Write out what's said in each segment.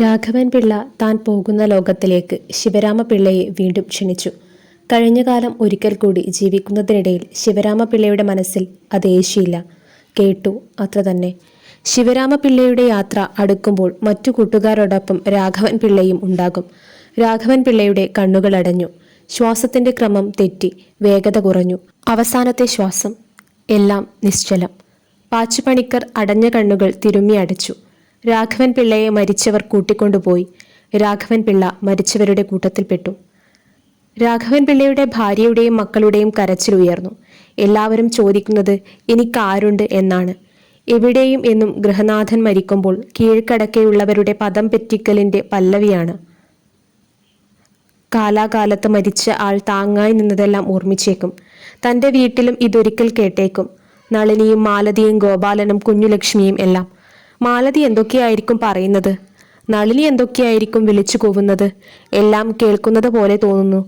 രാഘവൻ പിള്ള താൻ പോകുന്ന ലോകത്തിലേക്ക് ശിവരാമപിള്ളയെ വീണ്ടും ക്ഷണിച്ചു. കഴിഞ്ഞ കാലം ഒരിക്കൽ കൂടി ജീവിക്കുന്നതിനിടയിൽ ശിവരാമപിള്ളയുടെ മനസ്സിൽ അത് ഏശിയില്ല. കേട്ടു, അത്ര തന്നെ. ശിവരാമപിള്ളയുടെ യാത്ര അടുക്കുമ്പോൾ മറ്റു കൂട്ടുകാരോടൊപ്പം രാഘവൻ പിള്ളയും ഉണ്ടാകും. രാഘവൻ പിള്ളയുടെ കണ്ണുകൾ അടഞ്ഞു. ശ്വാസത്തിന്റെ ക്രമം തെറ്റി, വേഗത കുറഞ്ഞു. അവസാനത്തെ ശ്വാസം. എല്ലാം നിശ്ചലം. പാച്ചുപണിക്കർ അടഞ്ഞ കണ്ണുകൾ തിരുമ്മി അടച്ചു. രാഘവൻ പിള്ളയെ മരിച്ചവർ കൂട്ടിക്കൊണ്ടുപോയി. രാഘവൻ പിള്ള മരിച്ചവരുടെ കൂട്ടത്തിൽപ്പെട്ടു. രാഘവൻ പിള്ളയുടെ ഭാര്യയുടെയും മക്കളുടെയും കരച്ചിൽ ഉയർന്നു. എല്ലാവരും ചോദിക്കുന്നത് എനിക്കാരുണ്ട് എന്നാണ്. എവിടെയും എന്നും ഗൃഹനാഥൻ മരിക്കുമ്പോൾ കീഴ്ക്കടക്കെയുള്ളവരുടെ പദം പെറ്റിക്കലിന്റെ പല്ലവിയാണ്. കാലാകാലത്ത് മരിച്ച ആൾ താങ്ങായി നിന്നതെല്ലാം ഓർമ്മിച്ചേക്കും. തൻ്റെ വീട്ടിലും ഇതൊരിക്കൽ കേട്ടേക്കും. നളിനിയും മാലതിയും ഗോപാലനും കുഞ്ഞുലക്ഷ്മിയും എല്ലാം. മാലതി എന്തൊക്കെയായിരിക്കും പറയുന്നത്? നളിനി എന്തൊക്കെയായിരിക്കും വിളിച്ചു കൂവുന്നത്? എല്ലാം കേൾക്കുന്നത് പോലെ തോന്നുന്നു.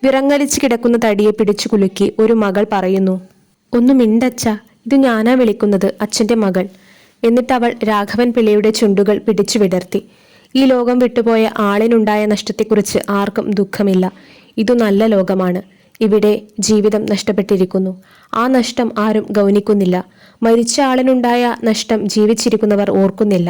വിറങ്ങലിച്ച് കിടക്കുന്ന തടിയെ പിടിച്ചു കുലുക്കി ഒരു മകൾ പറയുന്നു, "ഒന്ന് മിണ്ടച്ച, ഇത് ഞാനാ വിളിക്കുന്നത്, അച്ഛൻ്റെ മകൾ." എന്നിട്ടവൾ രാഘവൻ പിള്ളയുടെ ചുണ്ടുകൾ പിടിച്ചു വിടർത്തി. ഈ ലോകം വിട്ടുപോയ ആളിനുണ്ടായ നഷ്ടത്തെക്കുറിച്ച് ആർക്കും ദുഃഖമില്ല. ഇതു നല്ല ലോകമാണ്. ഇവിടെ ജീവിതം നഷ്ടപ്പെട്ടിരിക്കുന്നു. ആ നഷ്ടം ആരും ഗൗനിക്കുന്നില്ല. മരിച്ച ആളിനുണ്ടായ നഷ്ടം ജീവിച്ചിരിക്കുന്നവർ ഓർക്കുന്നില്ല.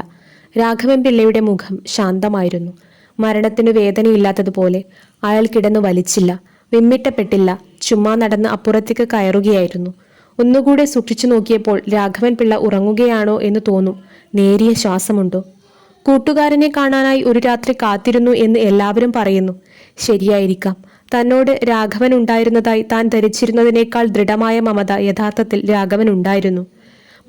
രാഘവൻ പിള്ളയുടെ മുഖം ശാന്തമായിരുന്നു. മരണത്തിനു വേദനയില്ലാത്തതുപോലെ. അയാൾ കിടന്നു വലിച്ചില്ല, വിമ്മിട്ടപ്പെട്ടില്ല. ചുമ്മാ നടന്ന് അപ്പുറത്തേക്ക് കയറുകയായിരുന്നു. ഒന്നുകൂടെ സൂക്ഷിച്ചു നോക്കിയപ്പോൾ രാഘവൻ പിള്ള ഉറങ്ങുകയാണോ എന്ന് തോന്നും. നേരിയ ശ്വാസമുണ്ടോ? കൂട്ടുകാരനെ കാണാനായി ഒരു രാത്രി കാത്തിരുന്നു എന്ന് എല്ലാവരും പറയുന്നു. ശരിയായിരിക്കാം. തന്നോട് രാഘവൻ ഉണ്ടായിരുന്നതായി താൻ ധരിച്ചിരുന്നതിനേക്കാൾ ദൃഢമായ മമത യഥാർത്ഥത്തിൽ രാഘവൻ ഉണ്ടായിരുന്നു.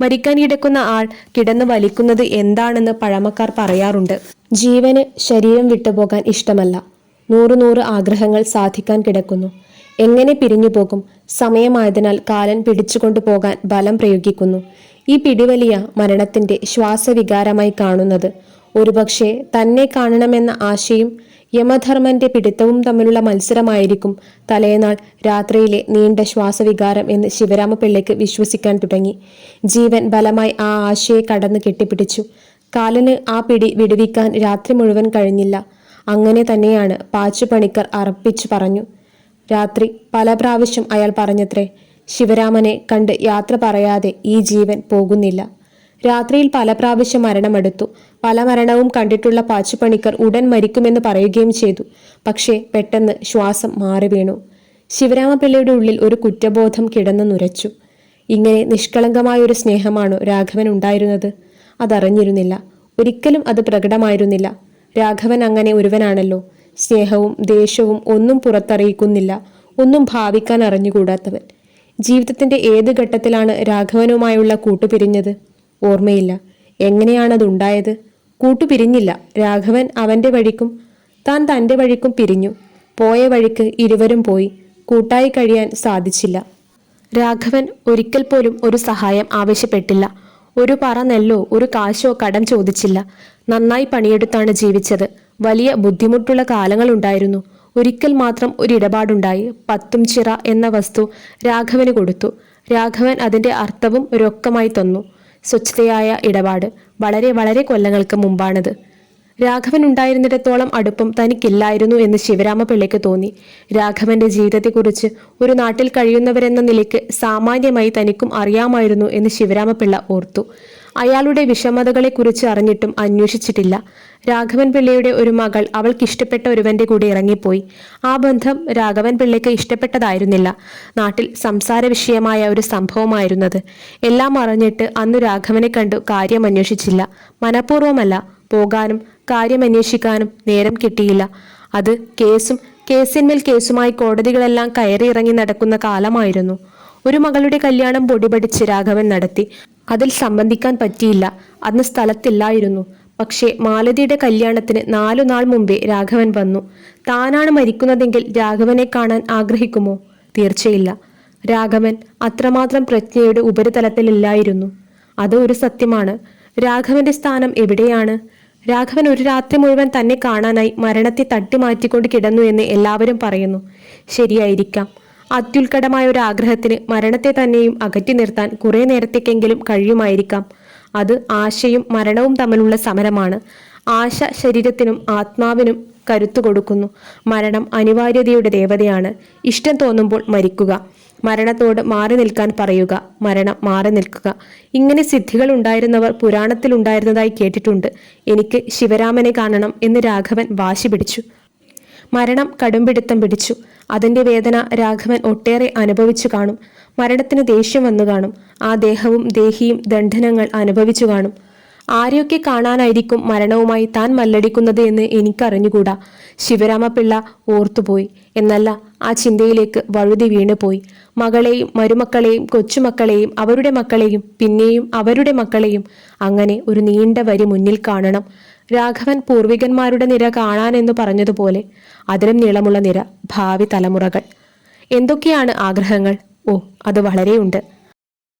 മരിക്കാൻ കിടക്കുന്ന ആൾ കിടന്ന് വലിക്കുന്നത് എന്താണെന്ന് പഴമക്കാർ പറയാറുണ്ട്. ജീവന് ശരീരം വിട്ടുപോകാൻ ഇഷ്ടമല്ല. നൂറ് ആഗ്രഹങ്ങൾ സാധിക്കാൻ കിടക്കുന്നു. എങ്ങനെ പിരിഞ്ഞു പോകും? സമയമായതിനാൽ കാലൻ പിടിച്ചുകൊണ്ടു പോകാൻ ബലം പ്രയോഗിക്കുന്നു. ഈ പിടിവലിയ മരണത്തിന്റെ ശ്വാസവികാരമായി കാണുന്നത്. ഒരുപക്ഷെ തന്നെ കാണണമെന്ന ആശയും യമധർമ്മന്റെ പിടുത്തവും തമ്മിലുള്ള മത്സരമായിരിക്കും തലേനാൾ രാത്രിയിലെ നീണ്ട ശ്വാസവികാരം എന്ന് ശിവരാമപിള്ളയ്ക്ക് വിശ്വസിക്കാൻ തുടങ്ങി. ജീവൻ ബലമായി ആ ആശയെ കടന്ന് കെട്ടിപ്പിടിച്ചു. കാലന് ആ പിടി വിടുവിക്കാൻ രാത്രി മുഴുവൻ കഴിഞ്ഞില്ല. അങ്ങനെ തന്നെയാണ് പാച്ചുപണിക്കർ അറപ്പിച്ചു പറഞ്ഞു. രാത്രി പല പ്രാവശ്യം അയാൾ പറഞ്ഞത്രേ, ശിവരാമനെ കണ്ട് യാത്ര പറയാതെ ഈ ജീവൻ പോകുന്നില്ല. രാത്രിയിൽ പല പ്രാവശ്യം മരണമെടുത്തു. പല മരണവും കണ്ടിട്ടുള്ള പാച്ചുപണിക്കർ ഉടൻ മരിക്കുമെന്ന് പറയുകയും ചെയ്തു. പക്ഷേ പെട്ടെന്ന് ശ്വാസം മാറി വീണു. ശിവരാമപിള്ളയുടെ ഉള്ളിൽ ഒരു കുറ്റബോധം കിടന്നു നുരച്ചു. ഇങ്ങനെ നിഷ്കളങ്കമായ ഒരു സ്നേഹമാണോ രാഘവൻ ഉണ്ടായിരുന്നത്? അതറിഞ്ഞിരുന്നില്ല. ഒരിക്കലും അത് പ്രകടമായിരുന്നില്ല. രാഘവൻ അങ്ങനെ ഒരുവനാണല്ലോ. സ്നേഹവും ദേഷ്യവും ഒന്നും പുറത്തറിയിക്കുന്നില്ല. ഒന്നും ഭാവിക്കാൻ അറിഞ്ഞുകൂടാത്തവൻ. ജീവിതത്തിന്റെ ഏത് ഘട്ടത്തിലാണ് രാഘവനുമായുള്ള കൂട്ടുപിരിഞ്ഞത്? ഓർമ്മയില്ല. എങ്ങനെയാണതുണ്ടായത്? കൂട്ടുപിരിഞ്ഞില്ല. രാഘവൻ അവന്റെ വഴിക്കും താൻ തൻ്റെ വഴിക്കും പിരിഞ്ഞു. പോയ വഴിക്ക് ഇരുവരും പോയി. കൂട്ടായി കഴിയാൻ സാധിച്ചില്ല. രാഘവൻ ഒരിക്കൽ പോലും ഒരു സഹായം ആവശ്യപ്പെട്ടില്ല. ഒരു പറ നെല്ലോ ഒരു കാശോ കടം ചോദിച്ചില്ല. നന്നായി പണിയെടുത്താണ് ജീവിച്ചത്. വലിയ ബുദ്ധിമുട്ടുള്ള കാലങ്ങളുണ്ടായിരുന്നു. ഒരിക്കൽ മാത്രം ഒരിടപാടുണ്ടായി. 10 ചിറ എന്ന വസ്തു രാഘവന് കൊടുത്തു. രാഘവൻ അതിന്റെ അർത്ഥവും രൊക്കമായി തന്നു. സ്വച്ഛതയായ ഇടപാട്. വളരെ കൊല്ലങ്ങൾക്ക് മുമ്പാണത്. രാഘവൻ ഉണ്ടായിരുന്നിടത്തോളം അടുപ്പം തനിക്കില്ലായിരുന്നു എന്ന് ശിവരാമപിള്ളയ്ക്ക് തോന്നി. രാഘവന്റെ ജീവിതത്തെക്കുറിച്ച് ഒരു നാട്ടിൽ കഴിയുന്നവരെന്ന നിലയ്ക്ക് സാമാന്യമായി തനിക്കും അറിയാമായിരുന്നു എന്ന് ശിവരാമപിള്ള ഓർത്തു. അയാളുടെ വിഷമതകളെക്കുറിച്ച് അറിഞ്ഞിട്ടും അന്വേഷിച്ചിട്ടില്ല. രാഘവൻ പിള്ളയുടെ ഒരു മകൾ അവൾക്കിഷ്ടപ്പെട്ട ഒരുവന്റെ കൂടെ ഇറങ്ങിപ്പോയി. ആ ബന്ധം രാഘവൻ പിള്ളയ്ക്ക് ഇഷ്ടപ്പെട്ടതായിരുന്നില്ല. നാട്ടിൽ സംസാര വിഷയമായ ഒരു സംഭവമായിരുന്നത്. എല്ലാം അറിഞ്ഞിട്ട് അന്നു രാഘവനെ കണ്ടു കാര്യം അന്വേഷിച്ചില്ല. മനഃപൂർവ്വമല്ല. പോകാനും കാര്യമന്വേഷിക്കാനും നേരം കിട്ടിയില്ല. അത് കേസിന്മേൽ കേസുമായി കോടതികളെല്ലാം കയറിയിറങ്ങി നടക്കുന്ന കാലമായിരുന്നു. ഒരു മകളുടെ കല്യാണം പൊടിപടിച്ച് രാഘവൻ നടത്തി. അതിൽ സംബന്ധിക്കാൻ പറ്റിയില്ല. അന്ന് സ്ഥലത്തില്ലായിരുന്നു. പക്ഷേ മാലതിയുടെ കല്യാണത്തിന് 4 നാൾ മുമ്പേ രാഘവൻ വന്നു. താനാണ് മരിക്കുന്നതെങ്കിൽ രാഘവനെ കാണാൻ ആഗ്രഹിക്കുമോ? തീർച്ചയില്ല. രാഘവൻ അത്രമാത്രം പ്രജ്ഞയുടെ ഉപരിതലത്തിലില്ലായിരുന്നു. അത് ഒരു സത്യമാണ്. രാഘവന്റെ സ്ഥാനം എവിടെയാണ്? രാഘവൻ ഒരു രാത്രി മുഴുവൻ തന്നെ കാണാനായി മരണത്തെ തട്ടിമാറ്റിക്കൊണ്ട് കിടന്നു എന്ന് എല്ലാവരും പറയുന്നു. ശരിയായിരിക്കാം. അത്യുൽക്കടമായ ഒരു ആഗ്രഹത്തിന് മരണത്തെ തന്നെയും അകറ്റി നിർത്താൻ കുറെ നേരത്തേക്കെങ്കിലും കഴിയുമായിരിക്കാം. അത് ആശയും മരണവും തമ്മിലുള്ള സമരമാണ്. ആശ ശരീരത്തിനും ആത്മാവിനും കരുത്തു കൊടുക്കുന്നു. മരണം അനിവാര്യതയുടെ ദേവതയാണ്. ഇഷ്ടം തോന്നുമ്പോൾ മരിക്കുക, മരണത്തോട് മാറി നിൽക്കാൻ പറയുക, മരണം മാറി നിൽക്കുക. ഇങ്ങനെ സിദ്ധികൾ ഉണ്ടായിരുന്നവർ പുരാണത്തിൽ ഉണ്ടായിരുന്നതായി കേട്ടിട്ടുണ്ട്. എനിക്ക് ശിവരാമനെ കാണണം എന്ന് രാഘവൻ വാശി പിടിച്ചു. മരണം കടുംപിടുത്തം പിടിച്ചു. അതിൻ്റെ വേദന രാഘവൻ ഒട്ടേറെ അനുഭവിച്ചു കാണും. മരണത്തിന് ദേഷ്യം വന്നു കാണും. ആ ദേഹവും ദേഹിയും ദണ്ഡനങ്ങൾ അനുഭവിച്ചു കാണും. ആരെയൊക്കെ കാണാനായിരിക്കും മരണവുമായി താൻ മല്ലടിക്കുന്നത് എന്ന് എനിക്കറിഞ്ഞുകൂടാ. ശിവരാമപിള്ള ഓർത്തുപോയി. എന്നല്ല, ആ ചിന്തയിലേക്ക് വഴുതി വീണുപോയി. മകളെയും മരുമക്കളെയും കൊച്ചുമക്കളെയും അവരുടെ മക്കളെയും പിന്നെയും അവരുടെ മക്കളെയും അങ്ങനെ ഒരു നീണ്ട വരി മുന്നിൽ കാണണം. രാഘവൻ പൂർവികന്മാരുടെ നിര കാണാനെന്നു പറഞ്ഞതുപോലെ അതിലും നീളമുള്ള നിര ഭാവി തലമുറകൾ. എന്തൊക്കെയാണ് ആഗ്രഹങ്ങൾ? ഓ, അത് വളരെയുണ്ട്.